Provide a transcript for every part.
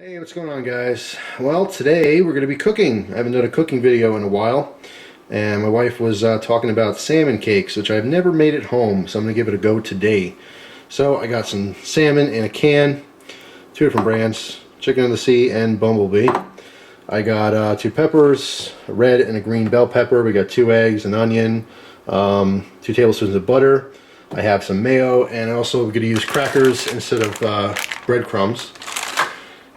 Hey, what's going on, guys? Well, today we're going to be cooking. I haven't done a cooking video in a while, and my wife was talking about salmon cakes, which I've never made at home, so I'm going to give it a go today. So I got some salmon in a can, two different brands, chicken of the sea and bumblebee. I got 2 peppers, a red and a green bell pepper. We got 2 eggs, an onion, 2 tablespoons of butter. I have some mayo, and also we're going to use crackers instead of breadcrumbs.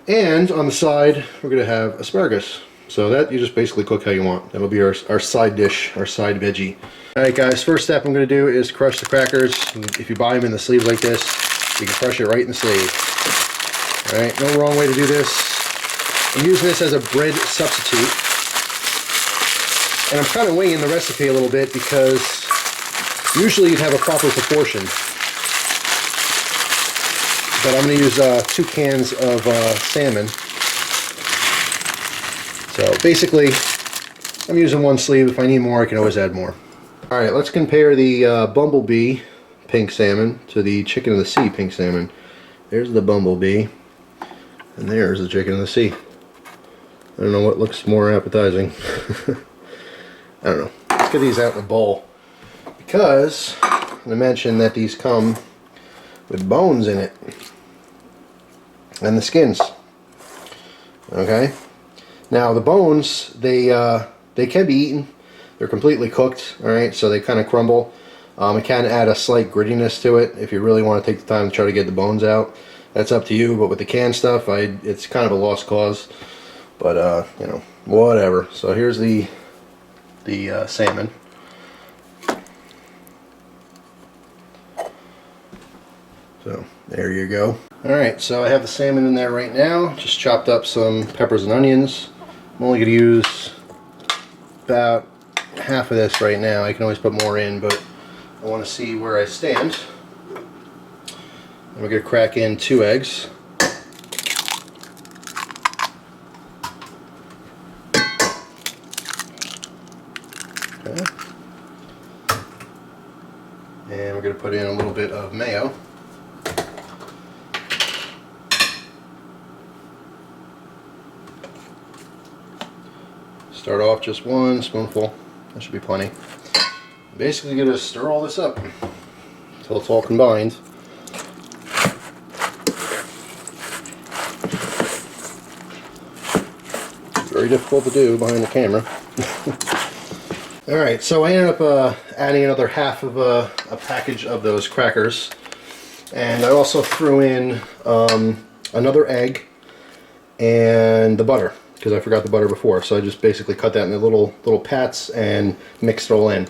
And on the side, we're going to have asparagus. So that you just basically cook how you want. That'll be our side dish, our side veggie. Alright guys, first step I'm going to do is crush the crackers. If you buy them in the sleeve like this, you can crush it right in the sleeve. Alright, no wrong way to do this. I'm using this as a bread substitute. And I'm kind of winging the recipe a little bit because usually you'd have a proper proportion. But I'm going to use 2 cans of salmon. So basically, I'm using 1 sleeve. If I need more, I can always add more. Alright, let's compare the bumblebee pink salmon to the chicken of the sea pink salmon. There's the bumblebee, and there's the chicken of the sea. I don't know what looks more appetizing. I don't know. Let's get these out in a bowl. Because I mentioned that these come with bones in it. And the skins. Okay. Now the bones, they can be eaten. They're completely cooked. All right, so they kind of crumble. It can add a slight grittiness to it if you really want to take the time to try to get the bones out. That's up to you. But with the canned stuff, it's kind of a lost cause. But you know, whatever. So here's the salmon. So there you go. Alright, so I have the salmon in there right now. Just chopped up some peppers and onions. I'm only going to use about half of this right now. I can always put more in, but I want to see where I stand. And we're going to crack in 2 eggs. Okay. And we're going to put in a little bit of mayo. Start off just 1 spoonful. That should be plenty. Basically, going to stir all this up until it's all combined. Very difficult to do behind the camera. Alright, so I ended up adding another half of a package of those crackers. And I also threw in another egg and the butter, because I forgot the butter before. So I just basically cut that into little pats and mixed it all in.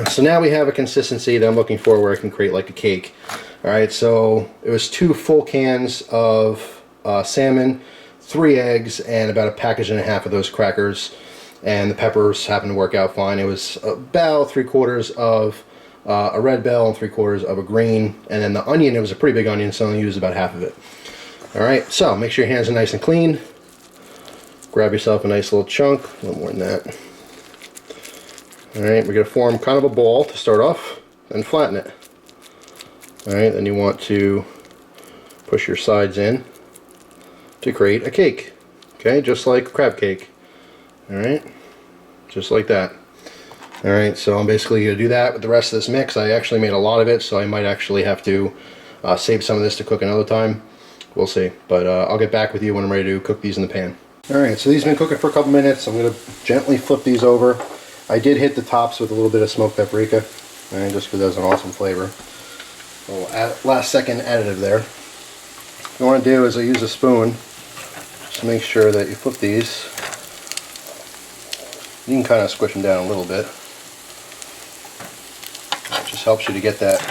So now we have a consistency that I'm looking for where I can create like a cake. Alright, so it was 2 full cans of salmon, 3 eggs, and about a package and a half of those crackers. And the peppers happened to work out fine. It was about 3/4 of a red bell and 3/4 of a green. And then the onion, it was a pretty big onion, so I only used about half of it. Alright, so make sure your hands are nice and clean. Grab yourself a nice little chunk, a little more than that. Alright, we're going to form kind of a ball to start off and flatten it. Alright, then you want to push your sides in to create a cake. Okay, just like a crab cake. Alright, just like that. Alright, so I'm basically going to do that with the rest of this mix. I actually made a lot of it, so I might actually have to save some of this to cook another time. We'll see. But I'll get back with you when I'm ready to cook these in the pan. Alright, so these have been cooking for a couple minutes. I'm going to gently flip these over. I did hit the tops with a little bit of smoked paprika, just because that's an awesome flavor. A little last second additive there. What you want to do is I use a spoon. Just make sure that you flip these. You can kind of squish them down a little bit. It just helps you to get that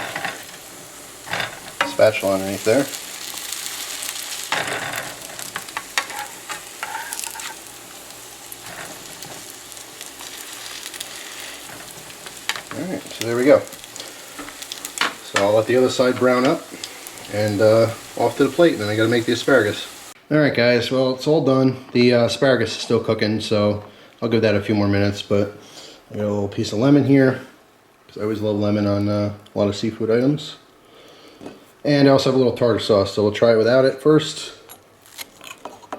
spatula underneath there. Alright, so there we go. So I'll let the other side brown up and off to the plate, and then I gotta make the asparagus. Alright guys, well it's all done. The asparagus is still cooking, so I'll give that a few more minutes, but I got a little piece of lemon here, because I always love lemon on a lot of seafood items. And I also have a little tartar sauce, so we'll try it without it first.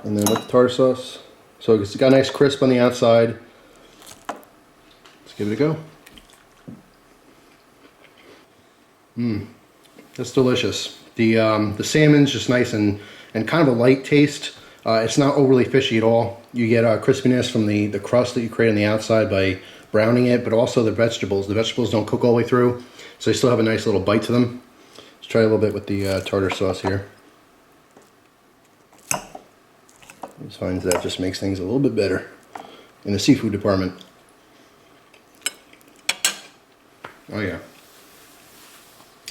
And then with the tartar sauce. So it's got a nice crisp on the outside. Let's give it a go. That's delicious. The salmon's just nice and kind of a light taste. It's not overly fishy at all. You get crispiness from the crust that you create on the outside by browning it, but also the vegetables. The vegetables don't cook all the way through, so they still have a nice little bite to them. Let's try a little bit with the tartar sauce here. I just find that just makes things a little bit better in the seafood department. Oh yeah.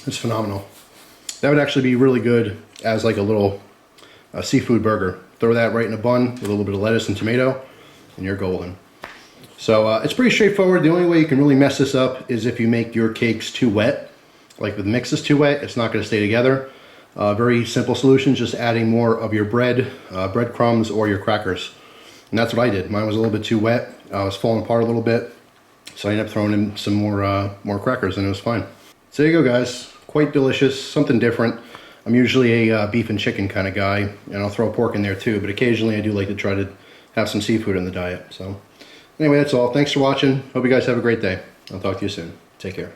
It's phenomenal. That would actually be really good as like a little seafood burger. Throw that right in a bun with a little bit of lettuce and tomato, and you're golden. So it's pretty straightforward. The only way you can really mess this up is if you make your cakes too wet. Like if the mix is too wet, it's not going to stay together. Very simple solution, just adding more of your bread, breadcrumbs, or your crackers. And that's what I did. Mine was a little bit too wet. I was falling apart a little bit. So I ended up throwing in some more crackers, and it was fine. So there you go, guys. Quite delicious, something different. I'm usually a beef and chicken kind of guy, and I'll throw pork in there too, but occasionally I do like to try to have some seafood in the diet. So anyway, that's all. Thanks for watching. Hope you guys have a great day. I'll talk to you soon. Take care.